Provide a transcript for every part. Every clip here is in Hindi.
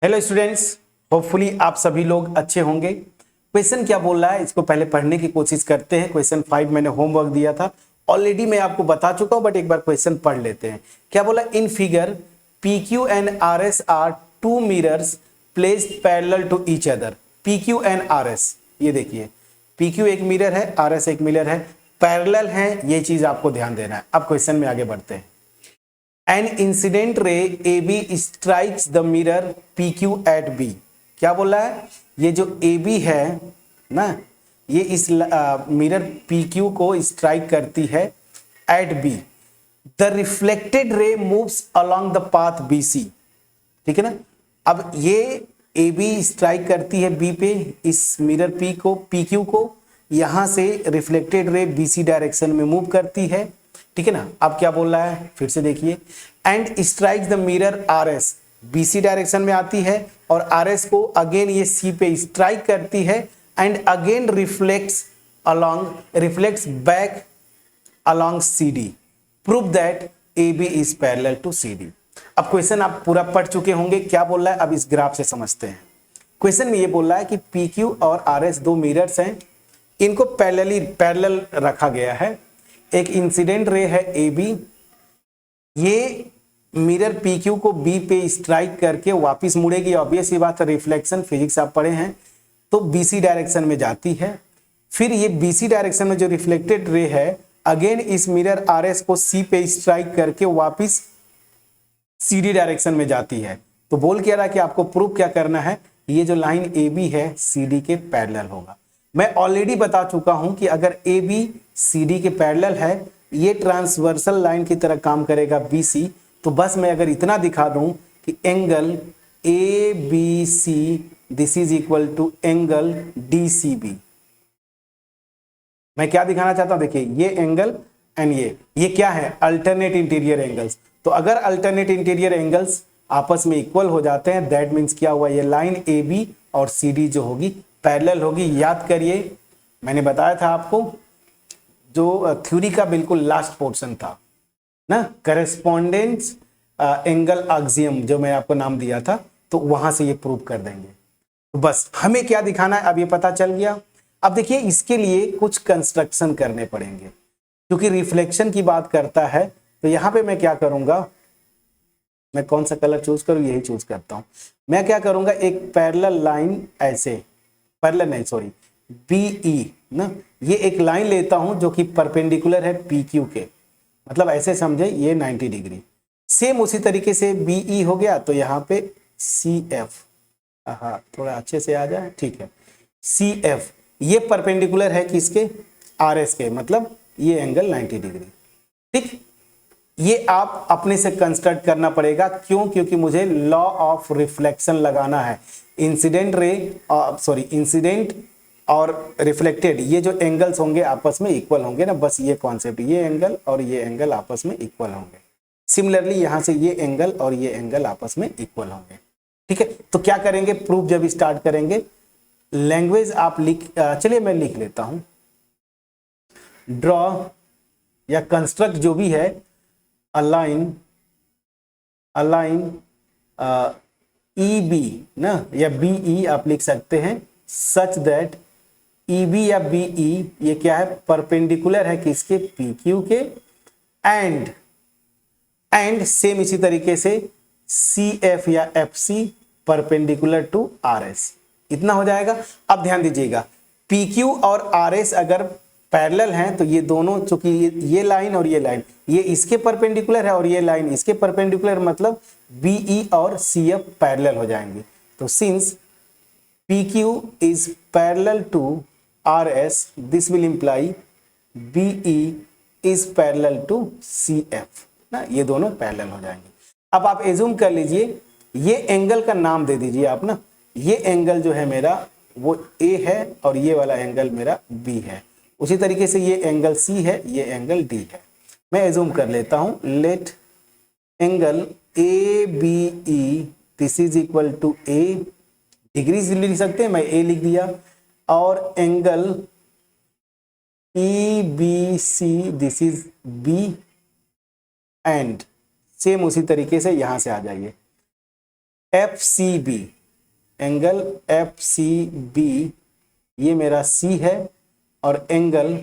हेलो स्टूडेंट्स, होपफुली आप सभी लोग अच्छे होंगे। क्वेश्चन क्या बोल रहा है इसको पहले पढ़ने की कोशिश करते हैं। क्वेश्चन 5 मैंने होमवर्क दिया था, ऑलरेडी मैं आपको बता चुका हूं, बट एक बार क्वेश्चन पढ़ लेते हैं। क्या बोला? In figure P Q and R S are two mirrors placed parallel to each other. P Q and R S, ये देखिए, पी क्यू एक मिरर है, आर एस एक मिरर है, पैरेलल है, ये चीज आपको ध्यान देना है। अब क्वेश्चन में आगे बढ़ते हैं। An incident ray AB strikes the mirror PQ at B। क्या बोला है? ये जो AB है ना, ये इस मिरर PQ को स्ट्राइक करती है at B। The reflected ray moves along the path BC। ठीक है ना। अब ये AB स्ट्राइक करती है B पे, इस मिरर P को, PQ को, यहां से रिफ्लेक्टेड रे BC डायरेक्शन में मूव करती है। ठीक है ना। अब क्या बोल रहा है, फिर से देखिए। And strikes the mirror RS, BC direction में आती है और आरएस को अगेन ये सी पे स्ट्राइक करती है and again reflects back along CD। Prove that AB is parallel to CD। अब क्वेश्चन आप पूरा पढ़ चुके होंगे। क्या बोल रहा है, अब इस ग्राफ से समझते हैं। क्वेश्चन में ये बोल रहा है कि PQ और RS दो मिरर्स हैं, इनको पैरेलल रखा गया है। एक इंसिडेंट रे है AB, ये मिरर PQ को B पे स्ट्राइक करके वापस मुड़ेगी। ऑब्वियस ये बात है, रिफ्लेक्शन फिजिक्स आप पढ़े हैं, तो BC डायरेक्शन में जाती है। फिर ये BC डायरेक्शन में जो रिफ्लेक्टेड रे है अगेन इस मिरर RS को C पे स्ट्राइक करके वापस CD डायरेक्शन में जाती है। तो बोल क्या रहा है कि आपको प्रूफ क्या करना है, ये जो लाइन AB है CD के पैरेलल होगा। मैं ऑलरेडी बता चुका हूं कि अगर AB CD के पैरेलल है, ये ट्रांसवर्सल लाइन की तरह काम करेगा BC। तो बस मैं अगर इतना दिखा दूं कि angle ABC this is equal to angle DCB। मैं क्या दिखाना चाहता हूं, देखिए ये एंगल एंड ये क्या है, अल्टरनेट इंटीरियर एंगल्स। तो अगर अल्टरनेट इंटीरियर एंगल्स आपस में इक्वल हो जाते हैं, दैट मीन्स क्या हुआ, ये लाइन AB और CD जो होगी पैरेलल होगी। याद करिए, मैंने बताया था आपको, जो थ्योरी का बिल्कुल लास्ट पोर्शन था ना, करेस्पॉन्डेंस एंगल एक्सियम, जो मैं आपको नाम दिया था, तो वहां से ये प्रूव कर देंगे। तो बस हमें क्या दिखाना है, अब ये पता चल गया। अब देखिए, इसके लिए कुछ कंस्ट्रक्शन करने पड़ेंगे, क्योंकि रिफ्लेक्शन की बात करता है। तो यहां पे मैं क्या करूंगा, मैं कौन सा कलर चूज करूं, यही चूज करता हूं। मैं क्या करूंगा, एक पैरेलल लाइन ऐसे, पैरेलल नहीं सॉरी, BE ना, ये एक लाइन लेता हूं जो कि परपेंडिकुलर है PQ के, मतलब ऐसे समझे, ये 90 डिग्री। सेम उसी तरीके से BE हो गया, तो यहाँ पे CF, हाँ थोड़ा अच्छे से आ जाए, ठीक है, CF ये परपेंडिकुलर है किसके, RS के, मतलब ये एंगल 90 डिग्री। ठीक, ये आप अपने से कंस्ट्रक्ट करना पड़ेगा। क्यों? क्योंकि मुझे लॉ ऑफ रिफ्लेक्शन लगाना है। इंसिडेंट रे इंसिडेंट और रिफ्लेक्टेड, ये जो एंगल्स होंगे आपस में इक्वल होंगे ना, बस ये कॉन्सेप्ट, ये एंगल और ये एंगल आपस में इक्वल होंगे। सिमिलरली यहां से ये एंगल और ये एंगल आपस में इक्वल होंगे। ठीक है, तो क्या करेंगे, प्रूफ जब स्टार्ट करेंगे, लैंग्वेज आप चलिए मैं लिख लेता हूं। ड्रॉ या कंस्ट्रक्ट जो भी है, अलाइन EB ना, या BE आप लिख सकते हैं, सच दैट EB या BE ये क्या है, परपेंडिकुलर है किसके, PQ के, एंड सेम इसी तरीके से CF या FC परपेंडिकुलर टू RS। इतना हो जाएगा। अब ध्यान दीजिएगा, PQ और RS अगर पैरेलल हैं तो ये दोनों, चूंकि ये लाइन और ये लाइन, ये इसके परपेंडिकुलर है और ये लाइन इसके परपेंडिकुलर, मतलब BE और CF पैरेलल हो जाएंगे। तो since PQ is parallel to RS, this will imply BE is parallel to CF ना, ये दोनों पैरेलल हो जाएंगे। अब आप एज्यूम कर लीजिए, ये एंगल का नाम दे दीजिए आप ना, ये एंगल जो है मेरा वो A है और ये वाला एंगल मेरा B है। उसी तरीके से ये एंगल C है, ये एंगल D है। मैं एज्यूम कर लेता हूं, let angle ABE this is equal to A, degrees लिख सकते हैं, मैं A लिख दिया, और angle EBC this is B, and same उसी तरीके से यहां से आ जाइए, F C B, angle F C B ये मेरा सी है, और एंगल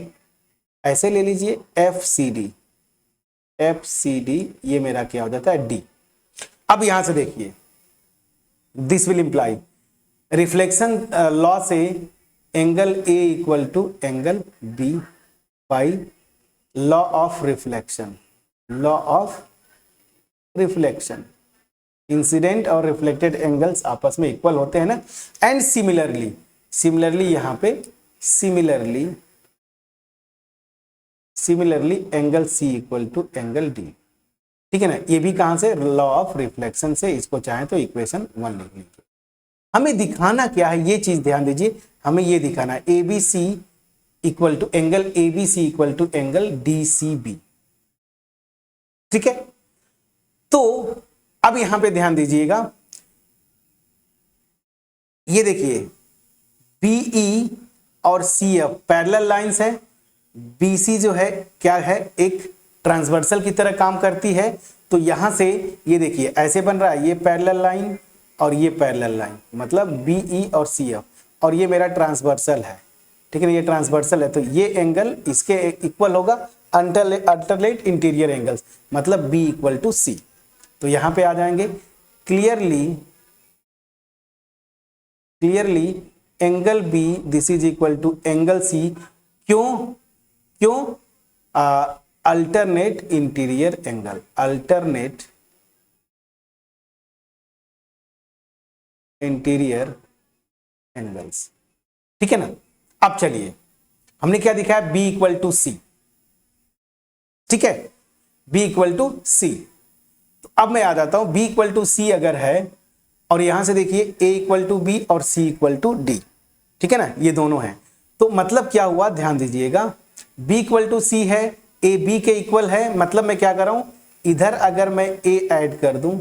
ऐसे ले लीजिए F C D, F C D ये मेरा क्या हो जाता है डी। अब यहां से देखिए, this will imply reflection law से angle A equal to angle B by law of reflection, law of reflection, incident और रिफ्लेक्टेड एंगल्स आपस में इक्वल होते हैं ना। एंड सिमिलरली, सिमिलरली यहां पे similarly angle C equal to angle D, ठीक है ना। ये भी कहां से, लॉ ऑफ रिफ्लेक्शन से, इसको चाहे तो इक्वेशन 1 लिख लीजिए। हमें दिखाना क्या है, ये चीज ध्यान दीजिए, हमें ये दिखाना है A B C equal to angle A B C equal to angle D C B, ठीक है। तो अब यहां पे ध्यान दीजिएगा, ये देखिए बीई और सी एफ पैरेलल लाइंस है, बीसी जो है क्या है, एक ट्रांसवर्सल की तरह काम करती है। तो यहां से ये देखिए ऐसे बन रहा है, ये पैरेलल लाइन और ये पैरेलल लाइन, मतलब बीई और सी एफ, और ये मेरा ट्रांसवर्सल है, ठीक है ना, ये ट्रांसवर्सल है। तो ये एंगल इसके इक्वल होगा अल्टरनेट इंटीरियर एंगल्स, मतलब बी इक्वल टू सी। तो यहां पे आ जाएंगे clearly angle B this is equal to angle C. क्यों alternate interior angle, alternate interior angles, ठीक है ना। अब चलिए, हमने क्या दिखाया, b इक्वल टू सी, ठीक है, b इक्वल टू सी। तो अब मैं आ जाता हूं, b इक्वल टू सी अगर है, और यहां से देखिए a इक्वल टू बी और c इक्वल टू डी, ठीक है ना, ये दोनों हैं। तो मतलब क्या हुआ, ध्यान दीजिएगा, b इक्वल टू सी है, a b के इक्वल है, मतलब मैं क्या कर रहा हूं, इधर अगर मैं a ऐड कर दूं,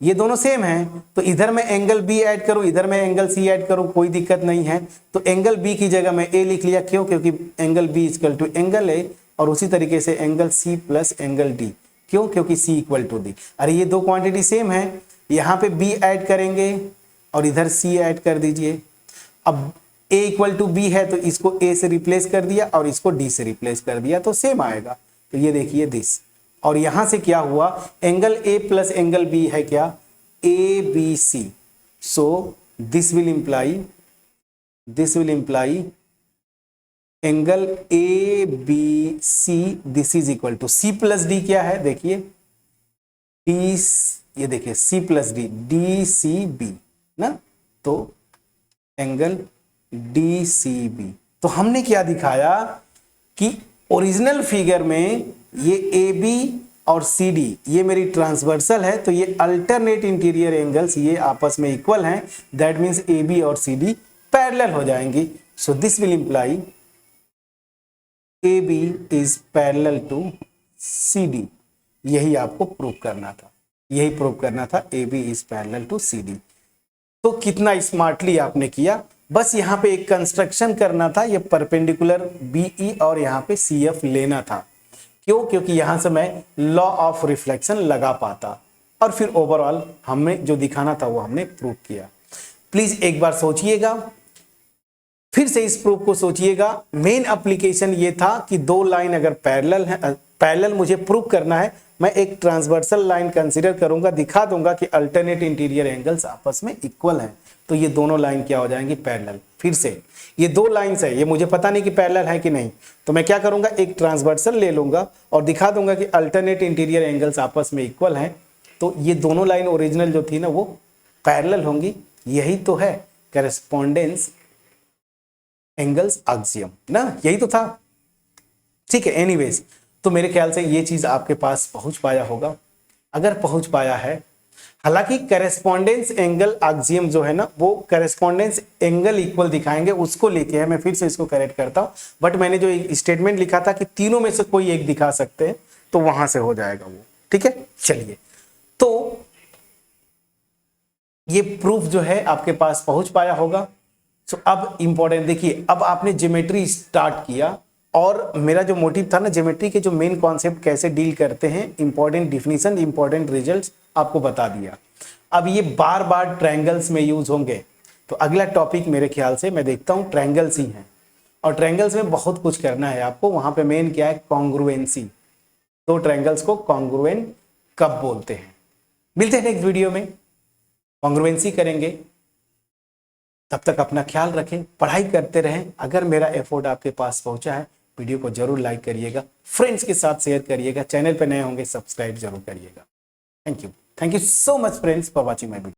ये दोनों सेम हैं, तो इधर मैं एंगल b ऐड करूं, इधर मैं एंगल c ऐड करूं, कोई दिक्कत नहीं है। तो एंगल b की जगह मैं a लिख लिया, क्यों, क्योंकि angle b equal to angle a, और उसी तरीके से angle c plus angle d, क्यों, क्योंकि c इक्वल टू d। अरे ये दो क्वांटिटी सेम है, यहाँ पे b ऐड करेंगे और इधर c ऐड कर दीजिए। अब a इक्वल टू बी है, तो इसको a से रिप्लेस कर दिया और इसको d से रिप्लेस कर दिया, तो सेम आएगा। तो ये देखिए दिस, और यहां से क्या हुआ, angle a plus angle b है क्या, A B C. So this will imply angle A B C this is equal to C plus D, क्या है देखिए डी, ये देखिए C plus D, D C B ना, तो एंगल डी सी बी। तो हमने क्या दिखाया कि ओरिजिनल फिगर में ये ए बी और सी डी ये मेरी ट्रांसवर्सल है, तो ये अल्टरनेट इंटीरियर एंगल्स ये आपस में इक्वल हैं, दैट मींस ए बी और सी डी पैरेलल हो जाएंगी। So this will imply A B is parallel to C D. यही आपको प्रूव करना था, यही प्रूव करना था, A B is parallel to C D. तो कितना स्मार्टली आपने किया, बस यहाँ पे एक कंस्ट्रक्शन करना था, ये परपेंडिकुलर बीई और यहाँ पे सी एफ लेना था। क्यों, क्योंकि यहां से मैं लॉ ऑफ रिफ्लेक्शन लगा पाता, और फिर ओवरऑल हमें जो दिखाना था वो हमने प्रूव किया। प्लीज एक बार सोचिएगा, फिर से इस प्रूफ को सोचिएगा। मेन एप्लीकेशन ये था कि दो लाइन अगर पैरेलल है, पैरेलल मुझे प्रूव करना है, मैं एक ट्रांसवर्सल लाइन कंसीडर करूंगा, दिखा दूंगा कि अल्टरनेट इंटीरियर एंगल्स आपस में इक्वल हैं, तो ये दोनों लाइन क्या हो जाएंगी, पैरेलल। फिर से ये दो लाइंस है, ये मुझे पता नहीं कि पैरेलल है कि नहीं, तो मैं क्या करूंगा, एक ट्रांसवर्सल ले लूंगा और दिखा दूंगा कि अल्टरनेट इंटीरियर एंगल्स आपस में इक्वल हैं, तो ये दोनों लाइन ओरिजिनल जो थी ना वो पैरेलल होंगी। यही तो है करेस्पॉन्डेंस एंगल्स एक्सियम ना, यही तो था, ठीक है। एनीवेज, तो मेरे ख्याल से ये चीज आपके पास पहुंच पाया होगा। अगर पहुंच पाया है, हालांकि करेस्पॉन्डेंस एंगल एक्सियम जो है ना वो करेस्पॉन्डेंस एंगल इक्वल दिखाएंगे, उसको लेके है, मैं फिर से इसको करेक्ट करता हूं, बट मैंने जो स्टेटमेंट लिखा था कि तीनों में से कोई एक दिखा सकते हैं, तो वहां से हो जाएगा वो, ठीक है। चलिए, तो ये प्रूफ जो है आपके पास पहुंच पाया होगा। सो अब इंपॉर्टेंट देखिए, अब आपने ज्योमेट्री स्टार्ट किया, और मेरा जो मोटिव था ना, ज्योमेट्री के जो मेन कॉन्सेप्ट कैसे डील करते हैं, इंपॉर्टेंट डिफिनीशन, इंपॉर्टेंट रिजल्ट्स आपको बता दिया। अब ये बार बार ट्रायंगल्स में यूज होंगे, तो अगला टॉपिक मेरे ख्याल से मैं देखता हूँ ट्रायंगल्स ही है, और ट्रायंगल्स में बहुत कुछ करना है आपको। वहां पे मेन क्या है, कॉन्ग्रुएंसी। तो ट्रायंगल्स को कॉन्ग्रुएंट कब बोलते हैं। मिलते हैं नेक्स्ट वीडियो में, कॉन्ग्रुएंसी करेंगे। तब तक अपना ख्याल रखें, पढ़ाई करते रहें। अगर मेरा एफर्ट आपके पास पहुंचा है, वीडियो को जरूर लाइक करिएगा, फ्रेंड्स के साथ शेयर करिएगा, चैनल पर नए होंगे सब्सक्राइब जरूर करिएगा। Thank you so much friends for watching my video.